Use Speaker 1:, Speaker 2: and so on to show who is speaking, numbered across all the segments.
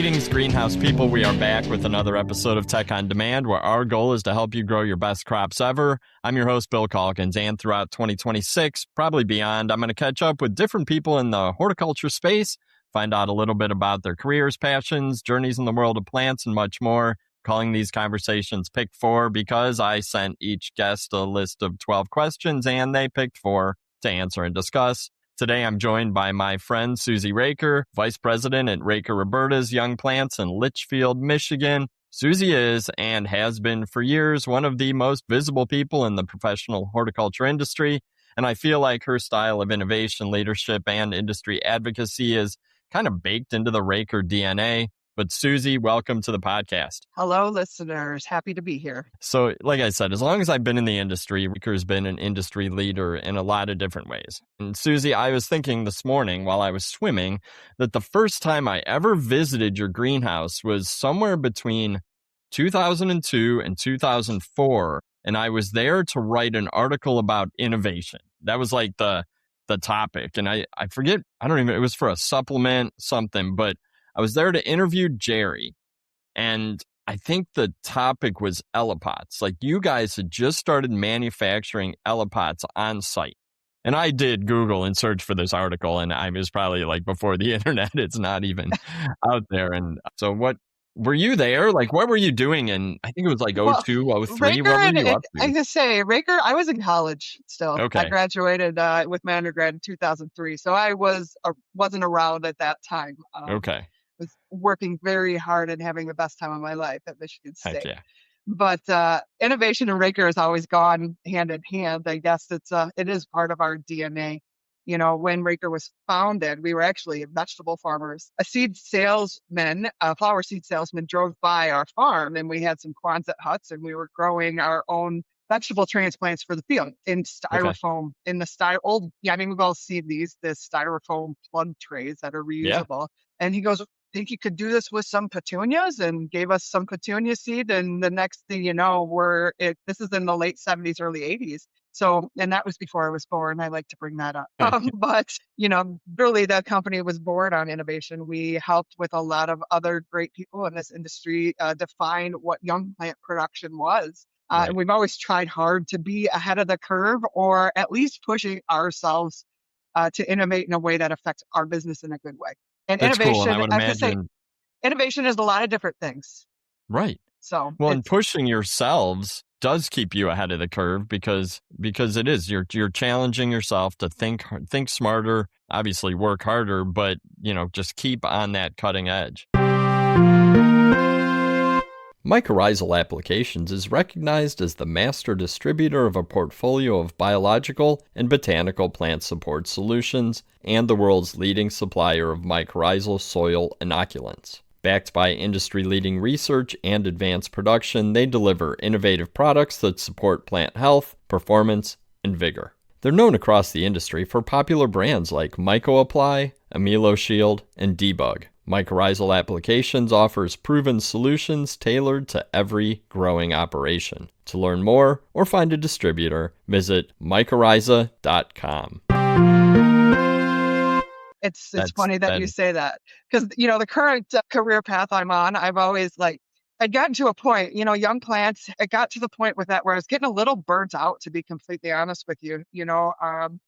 Speaker 1: Greetings, greenhouse people. We are back with another episode of Tech on Demand, where our goal is to help you grow your best crops ever. I'm your host, Bill Calkins, and throughout 2026, probably beyond, I'm going to catch up with different people in the horticulture space, find out a little bit about their careers, passions, journeys in the world of plants, and much more. Calling these conversations Pick 4 because I sent each guest a list of 12 questions, and they picked 4 to answer and discuss. Today, I'm joined by my friend Susie Raker, Vice President at Raker-Roberta's Young Plants in Litchfield, Michigan. Susie is, and has been for years, one of the most visible people in the professional horticulture industry, and I feel like her style of innovation, leadership, and industry advocacy is kind of baked into the Raker DNA. But Susie, welcome to the podcast.
Speaker 2: Hello, listeners. Happy to be here.
Speaker 1: So, like I said, as long as I've been in the industry, Raker's been an industry leader in a lot of different ways. And Susie, I was thinking this morning while I was swimming that the first time I ever visited your greenhouse was somewhere between 2002 and 2004. And I was there to write an article about innovation. That was like the topic. And I forget, I don't even, it was for a supplement, something, but I was there to interview Jerry, and I think the topic was Ellipots. Like, you guys had just started manufacturing Ellipots on site. And I did Google and search for this article, and I was probably like before the internet, it's not even out there. And so what, were you there? Like, what were you doing? And I think it was like 02, 03.
Speaker 2: Raker,
Speaker 1: what were you up to?
Speaker 2: I can say, Raker, I was in college still.
Speaker 1: Okay.
Speaker 2: I graduated with my undergrad in 2003. So I wasn't around at that time.
Speaker 1: Okay.
Speaker 2: Was working very hard and having the best time of my life at Michigan State.
Speaker 1: Heck yeah.
Speaker 2: But innovation and Raker has always gone hand in hand. I guess it is part of our DNA. You know, when Raker was founded, we were actually vegetable farmers. A flower seed salesman drove by our farm, and we had some Quonset huts, and we were growing our own vegetable transplants for the field in styrofoam, in the we've all seen the styrofoam plug trays that are reusable. Yeah. And he goes, think you could do this with some petunias, and gave us some petunia seed. And the next thing you know, this is in the late 70s, early 80s. So, and that was before I was born. I like to bring that up. But, really the company was born on innovation. We helped with a lot of other great people in this industry define what young plant production was. Right. And we've always tried hard to be ahead of the curve, or at least pushing ourselves to innovate in a way that affects our business in a good way. And
Speaker 1: that's
Speaker 2: innovation,
Speaker 1: cool. And I would imagine
Speaker 2: innovation is a lot of different things.
Speaker 1: Right.
Speaker 2: So,
Speaker 1: and pushing yourselves does keep you ahead of the curve because it is, you're challenging yourself to think smarter, obviously work harder, but just keep on that cutting edge. Mycorrhizal Applications is recognized as the master distributor of a portfolio of biological and botanical plant support solutions and the world's leading supplier of mycorrhizal soil inoculants. Backed by industry-leading research and advanced production, they deliver innovative products that support plant health, performance, and vigor. They're known across the industry for popular brands like MycoApply, AmiloShield, and Debug. Mycorrhizal Applications offers proven solutions tailored to every growing operation. To learn more or find a distributor, visit mycorrhiza.com.
Speaker 2: It's funny that you say that, because, the current career path I'm on, I've always I'd gotten to a point, young plants, it got to the point with that where I was getting a little burnt out, to be completely honest with you.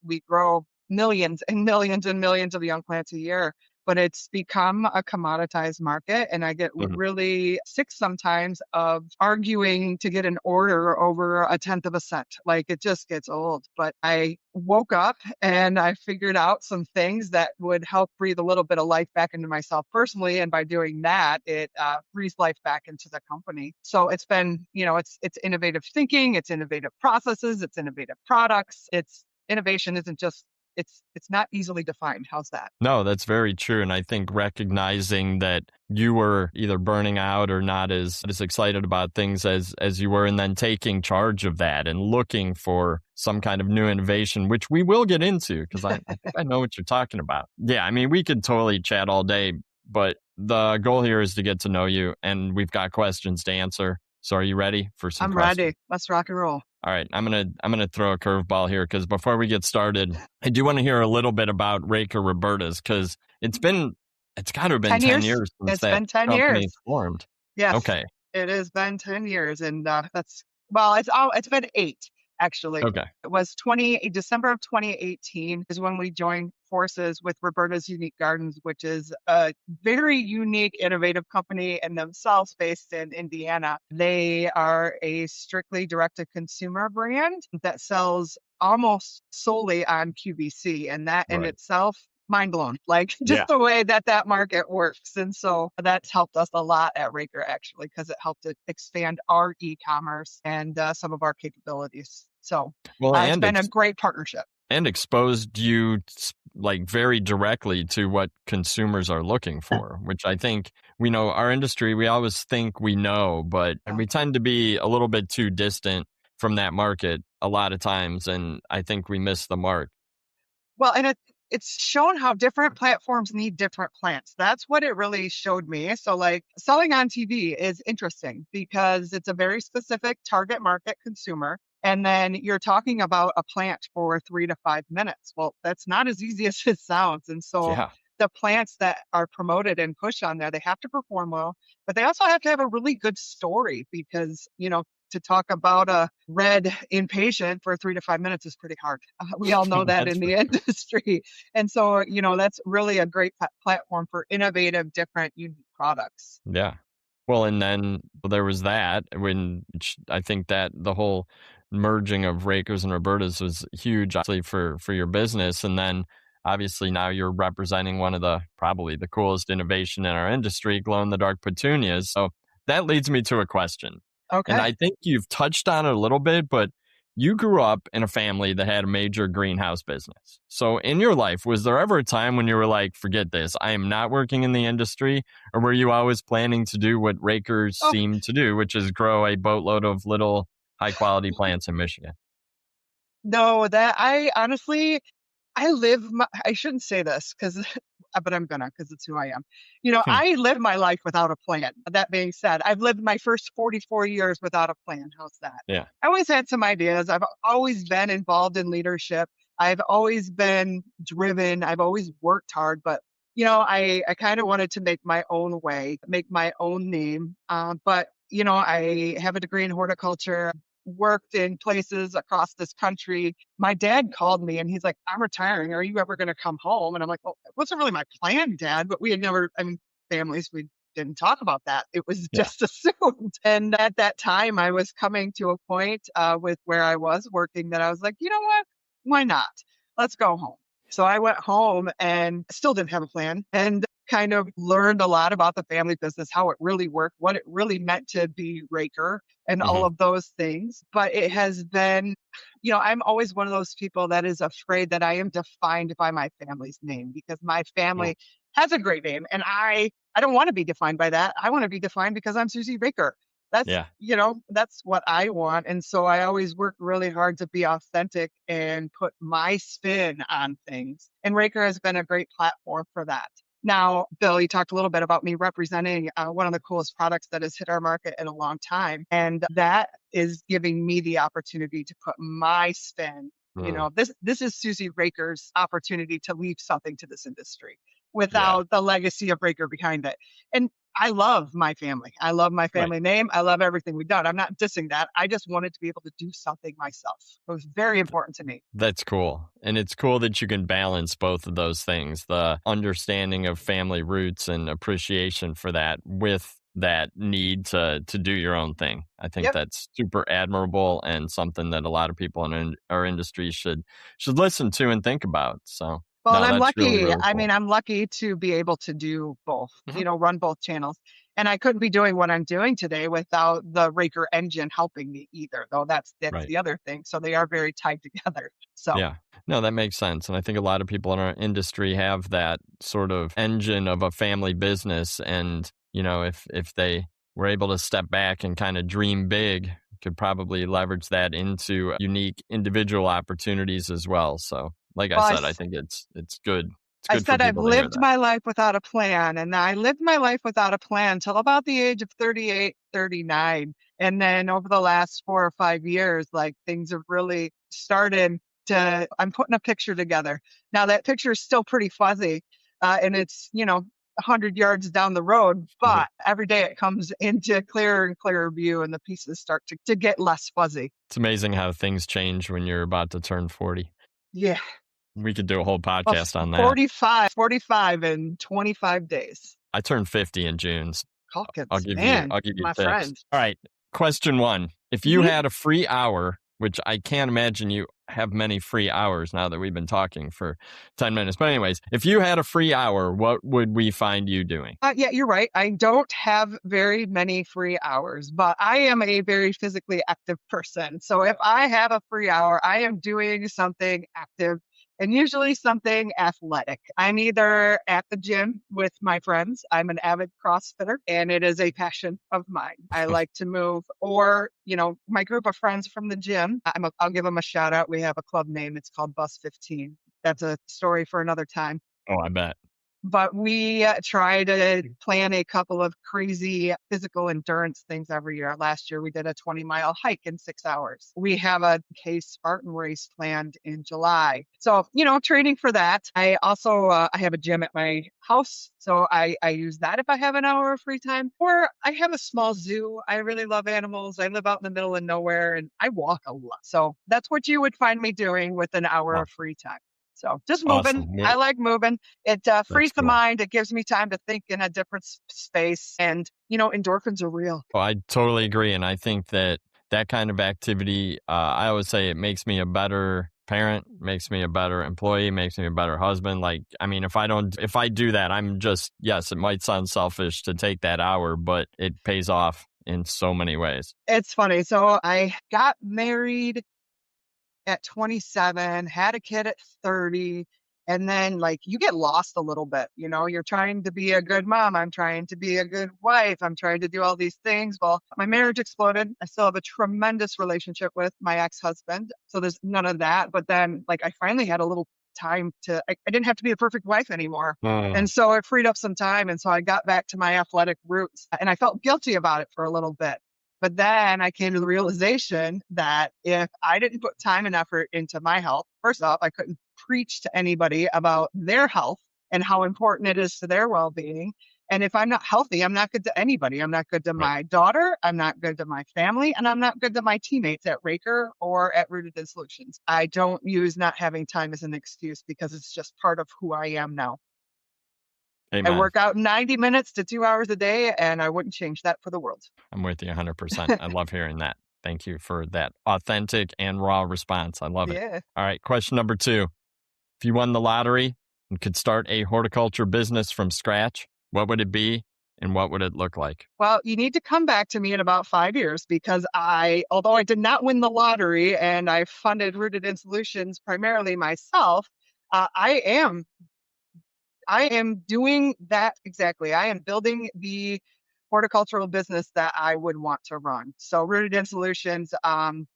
Speaker 2: We grow millions and millions and millions of young plants a year, but it's become a commoditized market. And I get really sick sometimes of arguing to get an order over a tenth of a cent. Like, it just gets old. But I woke up and I figured out some things that would help breathe a little bit of life back into myself personally. And by doing that, it breathes life back into the company. So it's been, it's innovative thinking, it's innovative processes, it's innovative products. Innovation isn't just, it's not easily defined. How's that?
Speaker 1: No, that's very true. And I think recognizing that you were either burning out or not as excited about things as you were, and then taking charge of that and looking for some kind of new innovation, which we will get into, because I know what you're talking about. Yeah, I mean, we could totally chat all day, but the goal here is to get to know you, and we've got questions to answer. So are you ready for some questions?
Speaker 2: I'm ready. Let's rock and roll.
Speaker 1: All right, I'm gonna throw a curveball here, because before we get started, I do want to hear a little bit about Raker-Roberta's, because it's been It's got to have been
Speaker 2: 10
Speaker 1: 10
Speaker 2: years.
Speaker 1: years since
Speaker 2: It's
Speaker 1: that
Speaker 2: been 10
Speaker 1: company
Speaker 2: years.
Speaker 1: formed.
Speaker 2: Yes,
Speaker 1: Okay.
Speaker 2: it has been 10 years, and it's been 8 actually.
Speaker 1: Okay.
Speaker 2: It was December of 2018 is when we joined forces with Roberta's Unique Gardens, which is a very unique, innovative company in themselves based in Indiana. They are a strictly direct-to-consumer brand that sells almost solely on QVC, and that in
Speaker 1: Right.
Speaker 2: itself mind blown, like just
Speaker 1: Yeah.
Speaker 2: the way that that market works. And so that's helped us a lot at Raker actually, because it helped to expand our e-commerce and some of our capabilities. So
Speaker 1: Well,
Speaker 2: it's
Speaker 1: and
Speaker 2: been a great partnership.
Speaker 1: exposed you like very directly to what consumers are looking for, which I think we know our industry, we always think we know, but
Speaker 2: Yeah.
Speaker 1: we tend to be a little bit too distant from that market a lot of times. And I think we miss the mark.
Speaker 2: Well, and it's shown how different platforms need different plants. That's what it really showed me. So like selling on TV is interesting because it's a very specific target market consumer. And then you're talking about a plant for 3 to 5 minutes. Well, that's not as easy as it sounds. And so
Speaker 1: Yeah.
Speaker 2: the plants that are promoted and pushed on there, they have to perform well, but they also have to have a really good story because, to talk about a red impatient for 3 to 5 minutes is pretty hard. We all know that
Speaker 1: That's
Speaker 2: in
Speaker 1: for
Speaker 2: the
Speaker 1: sure.
Speaker 2: industry. And so, that's really a great platform for innovative, different, unique products.
Speaker 1: Yeah. Well, and then there was that I think that the whole merging of Rakers and Robertas was huge, obviously, for your business. And then obviously now you're representing one of the probably the coolest innovation in our industry, glow in the dark petunias. So that leads me to a question. And
Speaker 2: Okay.
Speaker 1: I think you've touched on it a little bit, but you grew up in a family that had a major greenhouse business. So in your life, was there ever a time when you were like, forget this, I am not working in the industry? Or were you always planning to do what Rakers
Speaker 2: Oh,
Speaker 1: seem to do, which is grow a boatload of little high quality plants in Michigan?
Speaker 2: no, that I honestly, I shouldn't say this because, but I'm gonna because it's who I am.
Speaker 1: Hmm.
Speaker 2: I live my life without a plan. That being said, I've lived my first 44 years without a plan. How's that?
Speaker 1: Yeah.
Speaker 2: I always had some ideas. I've always been involved in leadership. I've always been driven. I've always worked hard, but I kind of wanted to make my own way, make my own name. But I have a degree in horticulture, worked in places across this country. My dad called me and he's like, I'm retiring. Are you ever going to come home? And I'm like, well, it wasn't really my plan, Dad, but we had never, I mean, families, we didn't talk about that. It was
Speaker 1: Yeah.
Speaker 2: just assumed. And at that time, I was coming to a point with where I was working that I was like, you know what? Why not? Let's go home. So I went home and still didn't have a plan and kind of learned a lot about the family business, how it really worked, what it really meant to be Raker and all
Speaker 1: Hmm.
Speaker 2: of those things. But it has been, I'm always one of those people that is afraid that I am defined by my family's name because my family has a great name. And I don't want to be defined by that. I want to be defined because I'm Susie Raker.
Speaker 1: Yeah.
Speaker 2: That's what I want. And so I always work really hard to be authentic and put my spin on things. And Raker has been a great platform for that. Now, Bill, you talked a little bit about me representing one of the coolest products that has hit our market in a long time. And that is giving me the opportunity to put my spin.
Speaker 1: Mm.
Speaker 2: This is Susie Raker's opportunity to leave something to this industry
Speaker 1: Yeah.
Speaker 2: without the legacy of Raker behind it. And I love my family. I love my
Speaker 1: Right.
Speaker 2: family name. I love everything we've done. I'm not dissing that. I just wanted to be able to do something myself. It was very important to me.
Speaker 1: That's cool. And it's cool that you can balance both of those things, the understanding of family roots and appreciation for that with that need to do your own thing. I think
Speaker 2: Yep.
Speaker 1: that's super admirable and something that a lot of people in our industry should listen to and think about. So,
Speaker 2: Well, and
Speaker 1: no,
Speaker 2: I'm
Speaker 1: that's really
Speaker 2: lucky.
Speaker 1: really
Speaker 2: I mean,
Speaker 1: cool.
Speaker 2: I'm lucky to be able to do both,
Speaker 1: Mhm.
Speaker 2: run both channels. And I couldn't be doing what I'm doing today without the Raker engine helping me either, though that's
Speaker 1: Right.
Speaker 2: the other thing. So they are very tied together. So,
Speaker 1: Yeah. No, that makes sense. And I think a lot of people in our industry have that sort of engine of a family business. And, if they were able to step back and kind of dream big, could probably leverage that into unique individual opportunities as well. So, like I
Speaker 2: well,
Speaker 1: said, I think it's good. It's
Speaker 2: I
Speaker 1: good for
Speaker 2: said I've
Speaker 1: people to hear
Speaker 2: lived
Speaker 1: that.
Speaker 2: my life without a plan, and I lived my life without a plan till about the age of 38, 39. And then over the last 4 or 5 years, like things have really started I'm putting a picture together. Now that picture is still pretty fuzzy. And it's, 100 yards down the road, but every day it comes into clearer and clearer view and the pieces start to get less fuzzy.
Speaker 1: It's amazing how things change when you're about to turn 40.
Speaker 2: Yeah.
Speaker 1: We could do a whole
Speaker 2: Well,
Speaker 1: podcast on that.
Speaker 2: 45 in 25 days.
Speaker 1: I turned 50 in June.
Speaker 2: Calkins,
Speaker 1: I'll give
Speaker 2: man,
Speaker 1: you
Speaker 2: my
Speaker 1: tips.
Speaker 2: friend.
Speaker 1: All right. Question 1. If you had a free hour, which I can't imagine you have many free hours now that we've been talking for 10 minutes. But anyways, if you had a free hour, what would we find you doing?
Speaker 2: Yeah, you're right. I don't have very many free hours, but I am a very physically active person. So if I have a free hour, I am doing something active and usually something athletic. I'm either at the gym with my friends. I'm an avid CrossFitter and it is a passion of mine. I like to move, or, my group of friends from the gym, I'll give them a shout out. We have a club name. It's called Bus 15. That's a story for another time.
Speaker 1: Oh, I bet.
Speaker 2: But we try to plan a couple of crazy physical endurance things every year. Last year, we did a 20-mile hike in 6 hours. We have a Case Spartan race planned in July. So, training for that. I also I have a gym at my house. So I use that if I have an hour of free time. Or I have a small zoo. I really love animals. I live out in the middle of nowhere and I walk a lot. So that's what you would find me doing with an hour of free time. So just moving.
Speaker 1: Awesome.
Speaker 2: I like moving. It frees the mind. It gives me time to think in a different space. And, endorphins are real.
Speaker 1: Oh, I totally agree. And I think that kind of activity, I always say it makes me a better parent, makes me a better employee, makes me a better husband. If I do that, I'm just, yes, it might sound selfish to take that hour, but it pays off in so many ways.
Speaker 2: It's funny. So I got married at 27, had a kid at 30, and then you get lost a little bit. You're trying to be a good mom. I'm trying to be a good wife. I'm trying to do all these things. Well, my marriage exploded. I still have a tremendous relationship with my ex-husband. So there's none of that. But then I finally had a little time I didn't have to be a perfect wife anymore. And so it freed up some time. And so I got back to my athletic roots and I felt guilty about it for a little bit. But then I came to the realization that if I didn't put time and effort into my health, first off, I couldn't preach to anybody about their health and how important it is to their well-being. And if I'm not healthy, I'm not good to anybody. I'm not good to my daughter. I'm not good to my family. And I'm not good to my teammates at Raker or at Rooted in Solutions. I don't use not having time as an excuse because it's just part of who I am now.
Speaker 1: Amen.
Speaker 2: I work out 90 minutes to 2 hours a day, and I wouldn't change that for the world.
Speaker 1: I'm with you 100%. I love hearing that. Thank you for that authentic and raw response. I love it.
Speaker 2: Yeah.
Speaker 1: All right. Question number 2. If you won the lottery and could start a horticulture business from scratch, what would it be and what would it look like?
Speaker 2: Well, you need to come back to me in about 5 years because although I did not win the lottery and I funded Rooted in Solutions primarily myself, I am doing that exactly. I am building the horticultural business that I would want to run. So Rooted in Solutions,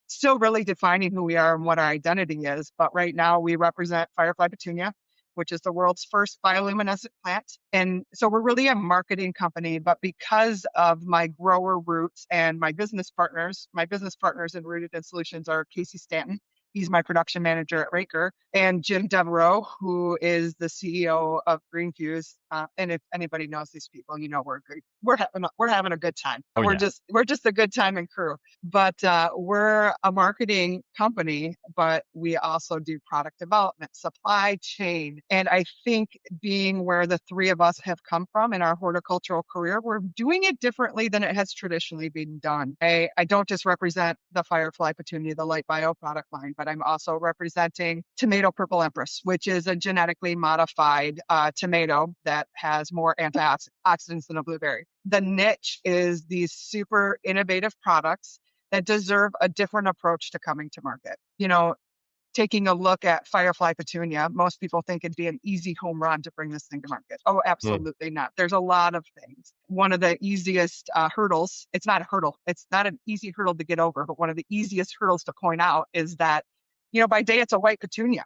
Speaker 2: still really defining who we are and what our identity is. But right now we represent Firefly Petunia, which is the world's first bioluminescent plant. And so we're really a marketing company, but because of my grower roots and my business partners in Rooted in Solutions are Casey Stanton. He's my production manager at Raker, and Jim Devereaux, who is the CEO of Greenfuse. And if anybody knows these people, we're having a good time.
Speaker 1: Oh,
Speaker 2: we're just a good time and crew. But we're a marketing company, but we also do product development, supply chain. And I think being where the three of us have come from in our horticultural career, we're doing it differently than it has traditionally been done. I don't just represent the Firefly Petunia, the light bio product line, but I'm also representing tomato purple empress, which is a genetically modified tomato that has more antioxidants than a blueberry. The niche is these super innovative products that deserve a different approach to coming to market. Taking a look at Firefly Petunia, most people think it'd be an easy home run to bring this thing to market. Oh, absolutely not. There's a lot of things. One of the easiest hurdles, it's not a hurdle. It's not an easy hurdle to get over, but one of the easiest hurdles to point out is that, by day it's a white petunia.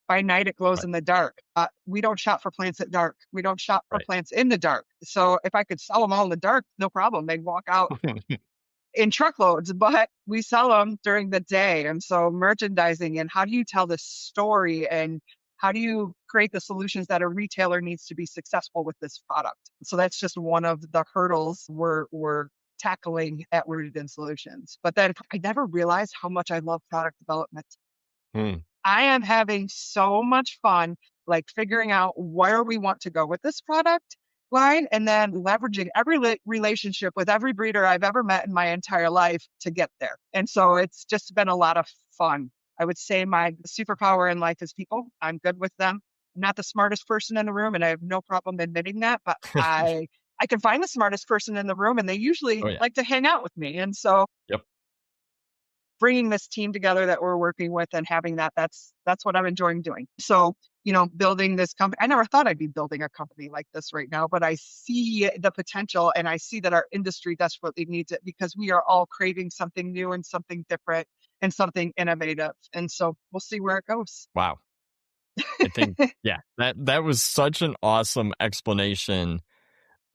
Speaker 2: By night, it glows in the dark. We don't shop for plants at dark. We don't shop for plants in the dark. So if I could sell them all in the dark, no problem. They'd walk out in truckloads, but we sell them during the day. And so merchandising and how do you tell the story and How do you create the solutions that a retailer needs to be successful with this product? So that's just one of the hurdles we're tackling at Rooted in Solutions. But then I never realized how much I love product development.
Speaker 1: Hmm.
Speaker 2: I am having so much fun, like figuring out where we want to go with this product line and then leveraging every relationship with every breeder I've ever met in my entire life to get there. And so it's just been a lot of fun. I would say my superpower in life is people. I'm good with them. I'm not the smartest person in the room, and I have no problem admitting that, but I can find the smartest person in the room, and they usually
Speaker 1: Oh, yeah.
Speaker 2: like to hang out with me. And so
Speaker 1: Yep.
Speaker 2: bringing this team together that we're working with and having that's what I'm enjoying doing. So, building this company, I never thought I'd be building a company like this right now, but I see the potential and I see that our industry desperately needs it because we are all craving something new and something different and something innovative. And so we'll see where it goes.
Speaker 1: Wow. I think, yeah, that was such an awesome explanation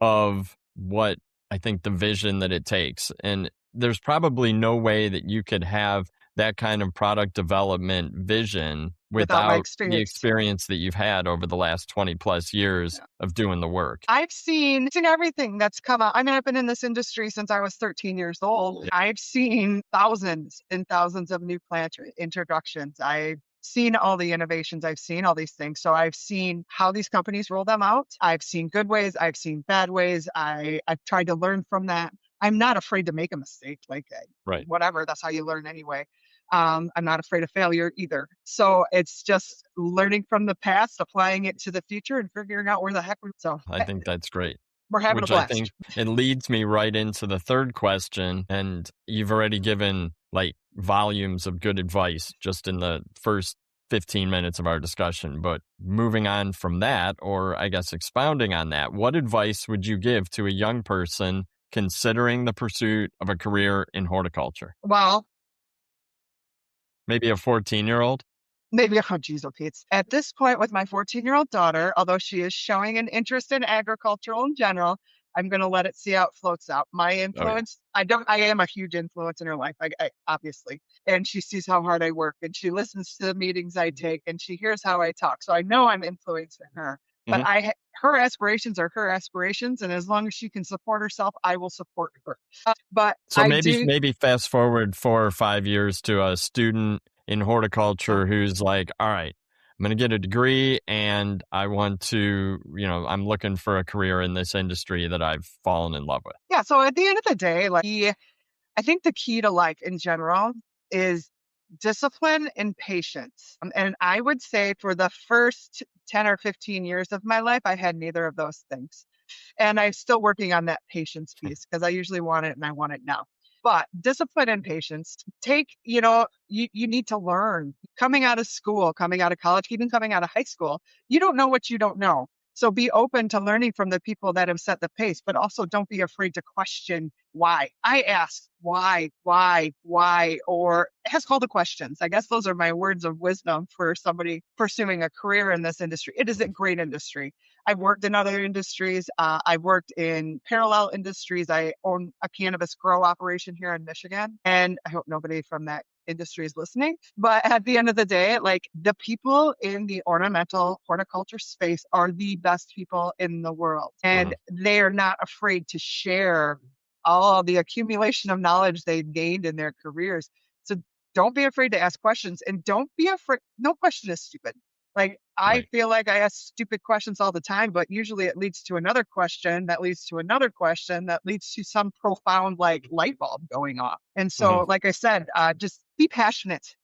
Speaker 1: of what I think the vision that it takes. And there's probably no way that you could have that kind of product development vision
Speaker 2: Without my
Speaker 1: without the
Speaker 2: experience.
Speaker 1: experience that you've had over the last 20 plus years
Speaker 2: Yeah.
Speaker 1: of doing the work.
Speaker 2: I've seen everything that's come out. I mean, I've been in this industry since I was 13 years old.
Speaker 1: Yeah.
Speaker 2: I've seen thousands and thousands of new plant introductions. I've seen all the innovations. I've seen all these things. So I've seen how these companies roll them out. I've seen good ways. I've seen bad ways. I've tried to learn from that. I'm not afraid to make a mistake. Like
Speaker 1: Right.
Speaker 2: whatever, that's how you learn anyway. I'm not afraid of failure either. So it's just learning from the past, applying it to the future, and figuring out where the heck
Speaker 1: I think that's great.
Speaker 2: we're having a
Speaker 1: Which I think
Speaker 2: blast.
Speaker 1: it leads me right into the third question. And you've already given like volumes of good advice just in the first 15 minutes of our discussion. But moving on from that, or I guess expounding on that, what advice would you give to a young person considering the pursuit of a career in horticulture?
Speaker 2: Well,
Speaker 1: Maybe a 14-year-old?
Speaker 2: maybe, oh, geez, oh, Pete. At this point, with my 14-year-old daughter, although she is showing an interest in agricultural in general, I'm going to let it see how it floats out. My
Speaker 1: Oh, yeah.
Speaker 2: influence, I am a huge influence in her life, obviously. And she sees how hard I work and she listens to the meetings I take and she hears how I talk. So I know I'm influencing her. But
Speaker 1: Mhm.
Speaker 2: her aspirations are her aspirations. And as long as she can support herself, I will support her. But
Speaker 1: So
Speaker 2: I
Speaker 1: maybe
Speaker 2: do.
Speaker 1: maybe fast forward 4 or 5 years to a student in horticulture who's like, all right, I'm going to get a degree and I want to, I'm looking for a career in this industry that I've fallen in love with.
Speaker 2: Yeah. So at the end of the day, like, I think the key to life in general is discipline and patience. And I would say for the first 10 or 15 years of my life, I had neither of those things. And I'm still working on that patience piece because I usually want it and I want it now. But discipline and patience you need to learn coming out of school, coming out of college, even coming out of high school. You don't know what you don't know. So be open to learning from the people that have set the pace, but also don't be afraid to question why. I ask why, or ask all the questions. I guess those are my words of wisdom for somebody pursuing a career in this industry. It is a great industry. I've worked in other industries. I've worked in parallel industries. I own a cannabis grow operation here in Michigan, and I hope nobody from that industry is listening. But at the end of the day, like the people in the ornamental horticulture space are the best people in the world, and
Speaker 1: Mhm.
Speaker 2: they are not afraid to share all the accumulation of knowledge they've gained in their careers. So don't be afraid to ask questions and don't be afraid. No question is stupid. Like, I
Speaker 1: Right.
Speaker 2: feel like I ask stupid questions all the time, but usually it leads to another question that leads to another question that leads to some profound like light bulb going off. And so,
Speaker 1: Mhm.
Speaker 2: like I said, just be passionate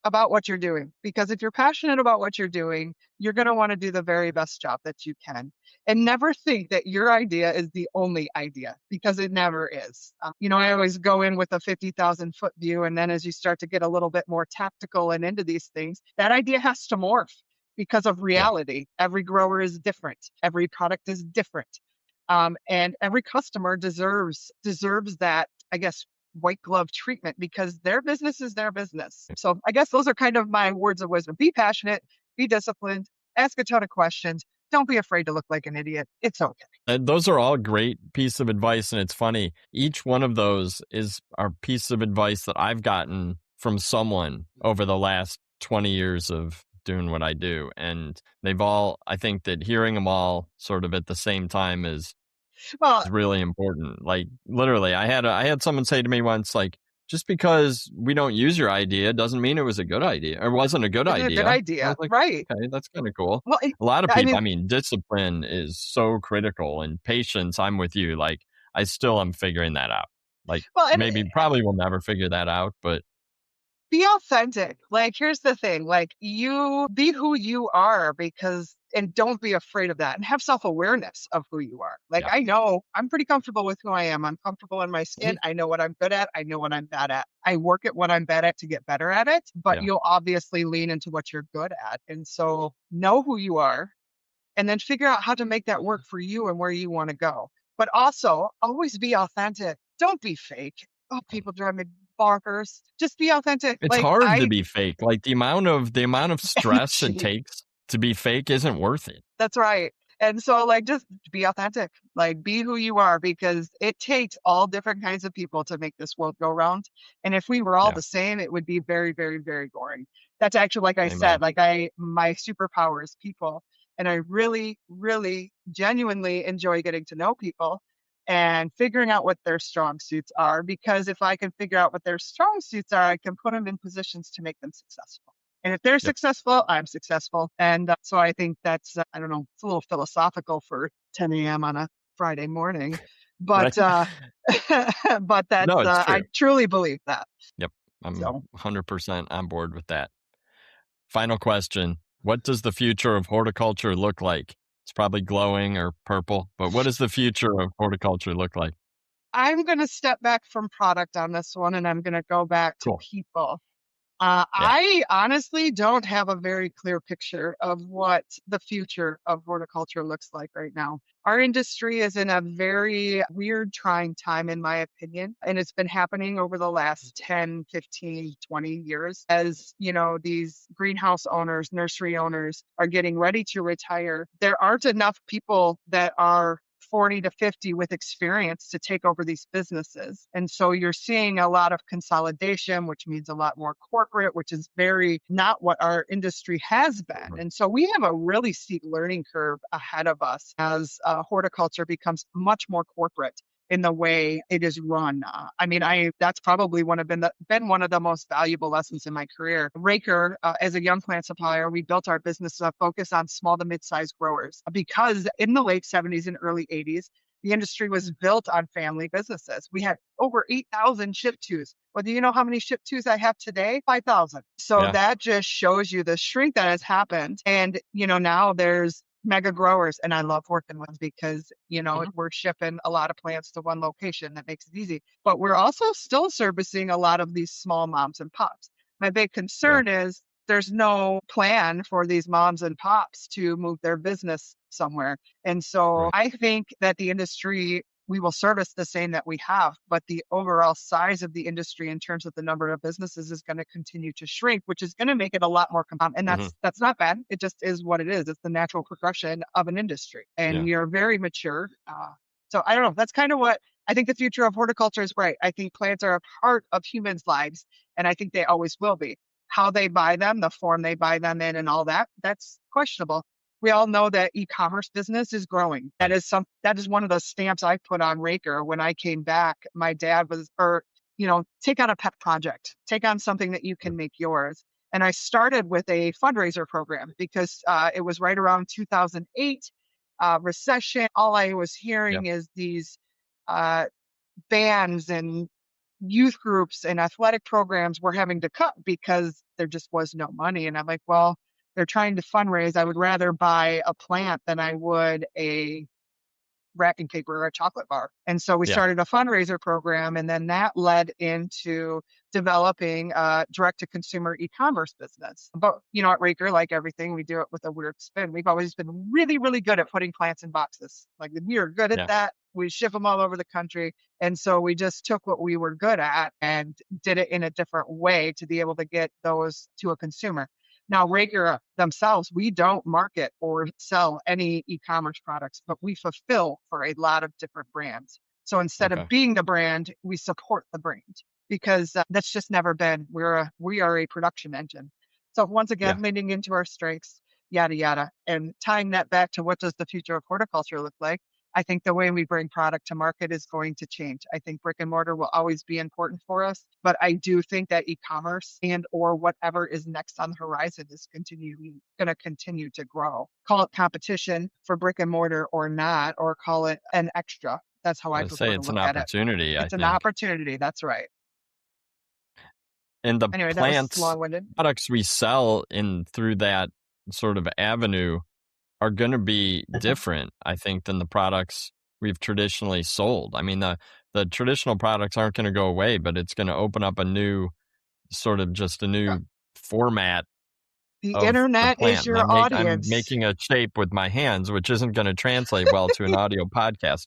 Speaker 2: about what you're doing, because if you're passionate about what you're doing, you're going to want to do the very best job that you can. And never think that your idea is the only idea, because it never is. I always go in with a 50,000-foot view. And then as you start to get a little bit more tactical and into these things, that idea has to morph because of
Speaker 1: Yeah.
Speaker 2: reality. Every grower is different. Every product is different. And every customer deserves that, I guess, white glove treatment, because their business is their business. So I guess those are kind of my words of wisdom. Be passionate, be disciplined, ask a ton of questions. Don't be afraid to look like an idiot. It's okay.
Speaker 1: And those are all great pieces of advice. And it's funny, each one of those is a piece of advice that I've gotten from someone over the last 20 years of doing what I do. And I think that hearing them all sort of at the same time
Speaker 2: Well,
Speaker 1: is really important. Like literally, I had someone say to me once, like, just because we don't use your idea doesn't mean it was a good idea or wasn't a good
Speaker 2: it's a good
Speaker 1: idea. I was
Speaker 2: idea.
Speaker 1: like,
Speaker 2: Right.
Speaker 1: okay, that's kind of cool.
Speaker 2: Well,
Speaker 1: A lot of
Speaker 2: I
Speaker 1: people,
Speaker 2: mean,
Speaker 1: I mean, discipline is so critical and patience. I'm with you. Like, I still am figuring that out. Like,
Speaker 2: well, and
Speaker 1: maybe probably will never figure that out, but
Speaker 2: be authentic. Like, here's the thing, like, you be who you are and don't be afraid of that and have self-awareness of who you are. Like,
Speaker 1: yeah.
Speaker 2: I know I'm pretty comfortable with who I am. I'm comfortable in my skin. I know what I'm good at. I know what I'm bad at. I work at what I'm bad at to get better at it, but
Speaker 1: Yeah.
Speaker 2: you'll obviously lean into what you're good at. And so know who you are and then figure out how to make that work for you and where you want to go. But also always be authentic. Don't be fake. Oh, people drive me bonkers. Just be authentic.
Speaker 1: It's
Speaker 2: Like
Speaker 1: hard to
Speaker 2: I
Speaker 1: be fake. Like the amount of stress it
Speaker 2: energy.
Speaker 1: takes to be fake isn't worth it.
Speaker 2: That's right. And so, like, just be authentic, like, be who you are because it takes all different kinds of people to make this world go round. And if we were all
Speaker 1: Yeah.
Speaker 2: the same, it would be very, very, very boring. That's actually, like I
Speaker 1: Amen.
Speaker 2: said, my superpower is people. And I really, really genuinely enjoy getting to know people and figuring out what their strong suits are. Because if I can figure out what their strong suits are, I can put them in positions to make them successful. And if they're
Speaker 1: Yep.
Speaker 2: successful, I'm successful. And so I think that's, I don't know, it's a little philosophical for 10 a.m. on a Friday morning,
Speaker 1: Right?
Speaker 2: but, but
Speaker 1: No, it's
Speaker 2: I
Speaker 1: true.
Speaker 2: truly believe that.
Speaker 1: Yep. I'm
Speaker 2: So
Speaker 1: 100% on board with that. Final question. What does the future of horticulture look like? It's probably glowing or purple, but what does the future of horticulture look like?
Speaker 2: I'm going to step back from product on this one and I'm going to go back to
Speaker 1: Cool.
Speaker 2: people.
Speaker 1: Yeah.
Speaker 2: I honestly don't have a very clear picture of what the future of horticulture looks like right now. Our industry is in a very weird, trying time, in my opinion. And it's been happening over the last 10, 15, 20 years as, these greenhouse owners, nursery owners are getting ready to retire. There aren't enough people that are 40 to 50 with experience to take over these businesses. And so you're seeing a lot of consolidation, which means a lot more corporate, which is very not what our industry has been.
Speaker 1: Right.
Speaker 2: And so we have a really steep learning curve ahead of us as horticulture becomes much more corporate in the way it is run. I mean, that's probably been one of the most valuable lessons in my career. Raker, as a young plant supplier, we built our business focus on small to mid-sized growers because in the late 70s and early 80s, the industry was built on family businesses. We had over 8,000 ship tos. Well, do you know how many ship tos I have today? 5,000. So
Speaker 1: Yeah.
Speaker 2: that just shows you the shrink that has happened. And, now there's mega growers and I love working with them because,
Speaker 1: Mhm.
Speaker 2: we're shipping a lot of plants to one location. That makes it easy. But we're also still servicing a lot of these small moms and pops. My big
Speaker 1: Yeah.
Speaker 2: concern is there's no plan for these moms and pops to move their business somewhere. And so
Speaker 1: Right.
Speaker 2: I think that the industry, we will service the same that we have, but the overall size of the industry in terms of the number of businesses is going to continue to shrink, which is going to make it a lot more and
Speaker 1: Hmm.
Speaker 2: that's not bad. It just is what it is. It's the natural progression of an industry, and
Speaker 1: Yeah.
Speaker 2: we are very mature. So I don't know. That's kind of what I think the future of horticulture is. Right. I think plants are a part of humans' lives, and I think they always will be. How they buy them, the form they buy them in, and all that, that's questionable. We all know that e-commerce business is growing.
Speaker 1: Right.
Speaker 2: That is one of the stamps I put on Raker when I came back. My dad take on a pet project, take on something that you
Speaker 1: Yeah.
Speaker 2: can make yours. And I started with a fundraiser program because it was right around 2008 recession. All I was
Speaker 1: Yeah.
Speaker 2: hearing is these uh, bands and youth groups and athletic programs were having to cut because there just was no money. And I'm like, well, they're trying to fundraise. I would rather buy a plant than I would a wrapping paper or a chocolate bar. And so we
Speaker 1: Yeah.
Speaker 2: started a fundraiser program, and then that led into developing a direct to consumer e-commerce business. But, at Raker, like everything, we do it with a weird spin. We've always been really, really good at putting plants in boxes. Like we are good at
Speaker 1: Yeah.
Speaker 2: that. We ship them all over the country. And so we just took what we were good at and did it in a different way to be able to get those to a consumer. Now, Raker themselves, we don't market or sell any e-commerce products, but we fulfill for a lot of different brands. So instead
Speaker 1: Okay.
Speaker 2: of being the brand, we support the brand because that's just never been. We are a production engine. So once
Speaker 1: Yeah.
Speaker 2: again, leaning into our strengths, yada, yada, and tying that back to what does the future of horticulture look like? I think the way we bring product to market is going to change. I think brick and mortar will always be important for us, but I do think that e-commerce and or whatever is next on the horizon is going to continue to grow. Call it competition for brick and mortar or not, or call it an extra. That's how I
Speaker 1: I say
Speaker 2: prefer to
Speaker 1: it's an
Speaker 2: look at it.
Speaker 1: opportunity, I
Speaker 2: It's an
Speaker 1: think.
Speaker 2: opportunity. That's right.
Speaker 1: And the
Speaker 2: Anyway, that was
Speaker 1: plants
Speaker 2: long-winded.
Speaker 1: products we sell in through that sort of avenue are going to be different, I think, than the products we've traditionally sold. I mean, the traditional products aren't going to go away, but it's going to open up a new sort of just a
Speaker 2: Yeah.
Speaker 1: new format
Speaker 2: The
Speaker 1: of the
Speaker 2: internet is
Speaker 1: plant. And
Speaker 2: your
Speaker 1: I'm
Speaker 2: audience.
Speaker 1: making a shape with my hands, which isn't going to translate well to an audio podcast.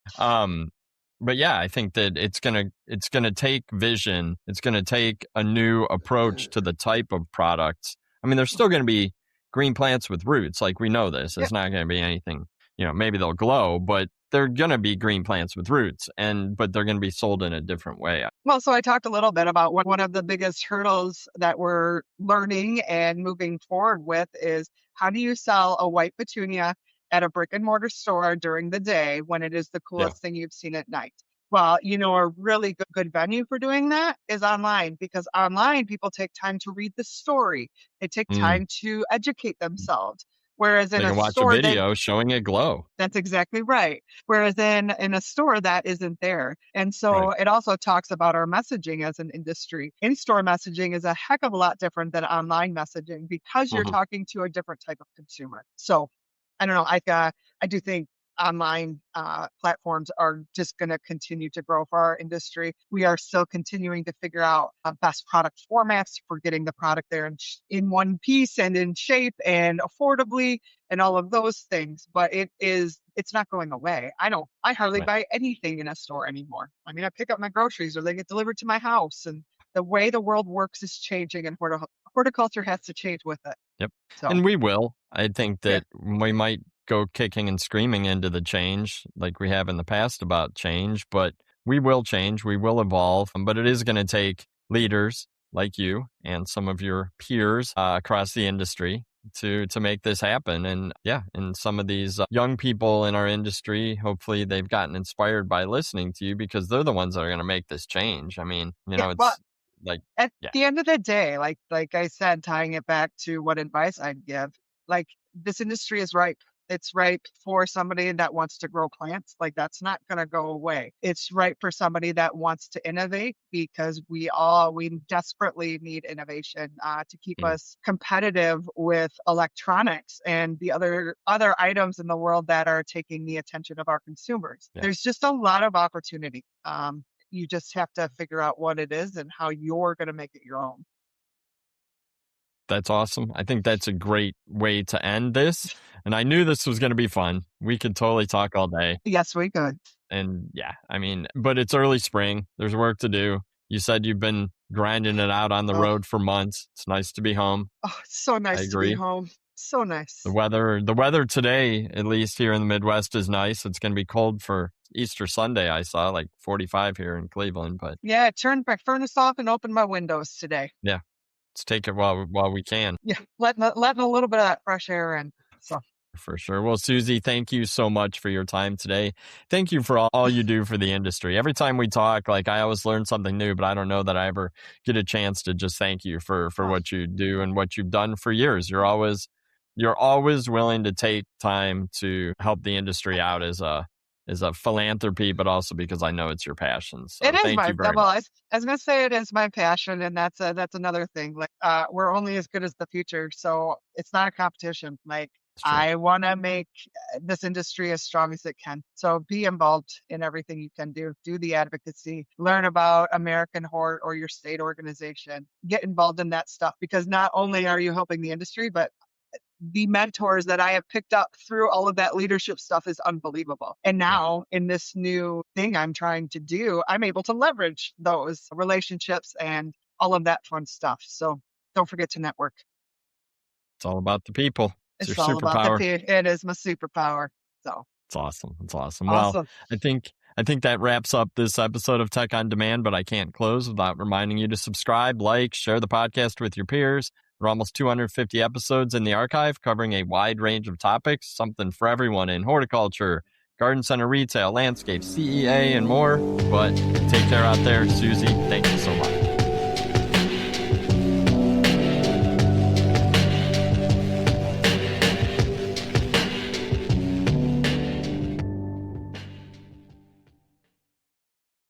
Speaker 1: But yeah, I think that it's gonna take vision. It's gonna take a new approach to the type of products. I mean, there's still gonna be green plants with roots, like we know this.
Speaker 2: Yeah.
Speaker 1: It's not gonna be anything, maybe they'll glow, but they're gonna be green plants with roots, but they're gonna be sold in a different way.
Speaker 2: Well, so I talked a little bit about one of the biggest hurdles that we're learning and moving forward with is how do you sell a white petunia at a brick and mortar store during the day when it is the
Speaker 1: Yeah.
Speaker 2: coolest thing you've seen at night? Well, a really good venue for doing that is online because online people take time to read the story. They take
Speaker 1: Mm.
Speaker 2: time to educate themselves. Whereas in
Speaker 1: They
Speaker 2: a
Speaker 1: can watch a
Speaker 2: store,
Speaker 1: video showing it glow.
Speaker 2: that's exactly right. Whereas in a store, that isn't there. And
Speaker 1: Right.
Speaker 2: so it also talks about our messaging as an industry. In-store messaging is a heck of a lot different than online messaging because you're
Speaker 1: Mhm.
Speaker 2: talking to a different type of consumer. So I don't know. I do think online platforms are just going to continue to grow for our industry. We are still continuing to figure out best product formats for getting the product there in one piece and in shape and affordably and all of those things. But it's not going away. I hardly
Speaker 1: Right.
Speaker 2: buy anything in a store anymore. I mean, I pick up my groceries or they get delivered to my house. And the way the world works is changing, and horticulture has to change with it.
Speaker 1: Yep.
Speaker 2: So
Speaker 1: And we will. I think
Speaker 2: yeah,
Speaker 1: that we might go kicking and screaming into the change like we have in the past about change, but we will change. We will evolve. But it is going to take leaders like you and some of your peers across the industry to make this happen. And yeah, and some of these young people in our industry, hopefully they've gotten inspired by listening to you because they're the ones that are going to make this change. I mean,
Speaker 2: yeah. Well,
Speaker 1: it's like,
Speaker 2: at
Speaker 1: yeah,
Speaker 2: the end of the day, like I said, tying it back to what advice I'd give, like this industry is ripe. It's ripe for somebody that wants to grow plants. Like that's not going to go away. It's ripe for somebody that wants to innovate because we desperately need innovation to keep
Speaker 1: mm,
Speaker 2: us competitive with electronics and the other items in the world that are taking the attention of our consumers.
Speaker 1: yeah.
Speaker 2: There's just a lot of opportunity. You just have to figure out what it is and how you're going to make it your own.
Speaker 1: That's awesome. I think that's a great way to end this. And I knew this was going to be fun. We could totally talk all day.
Speaker 2: Yes, we could.
Speaker 1: And yeah, I mean, but it's early spring. There's work to do. You said you've been grinding it out on the
Speaker 2: Oh,
Speaker 1: road for months. It's nice to be home.
Speaker 2: it's so
Speaker 1: I
Speaker 2: nice to be
Speaker 1: agree.
Speaker 2: home. So
Speaker 1: The
Speaker 2: nice.
Speaker 1: weather today, at least here in the Midwest, is nice. It's going to be cold for Easter Sunday. I saw like 45 here in Cleveland, but
Speaker 2: Yeah, I turned my furnace off and opened my windows today.
Speaker 1: yeah, let's take it while we can.
Speaker 2: Yeah, letting a little bit of that fresh air in. So,
Speaker 1: For sure. Well, Susie, thank you so much for your time today. Thank you for all you do for the industry. Every time we talk, like I always learn something new, but I don't know that I ever get a chance to just thank you for
Speaker 2: oh,
Speaker 1: what you do and what you've done for years. You're always willing to take time to help the industry out as a philanthropy, but also because I know it's your passion.
Speaker 2: it
Speaker 1: So
Speaker 2: is
Speaker 1: thank
Speaker 2: my
Speaker 1: you very
Speaker 2: well.
Speaker 1: much.
Speaker 2: I was gonna say it is my passion, and that's another thing. Like, we're only as good as the future, so it's not a competition. Like,
Speaker 1: It's true.
Speaker 2: I want to make this industry as strong as it can. So be involved in everything you can do. Do the advocacy. Learn about American Hort or your state organization. Get involved in that stuff because not only are you helping the industry, but the mentors that I have picked up through all of that leadership stuff is unbelievable. And
Speaker 1: Yeah,
Speaker 2: now in this new thing I'm trying to do, I'm able to leverage those relationships and all of that fun stuff. So don't forget to network.
Speaker 1: it's all about the people. It's your
Speaker 2: It's all about
Speaker 1: superpower.
Speaker 2: it is my superpower. So
Speaker 1: It's awesome. It's awesome. Well,
Speaker 2: awesome.
Speaker 1: I think that wraps up this episode of Tech on Demand, but I can't close without reminding you to subscribe, like, share the podcast with your peers. There are almost 250 episodes in the archive covering a wide range of topics, something for everyone in horticulture, garden center retail, landscape, CEA, and more. But take care out there. Susie, thank you so much.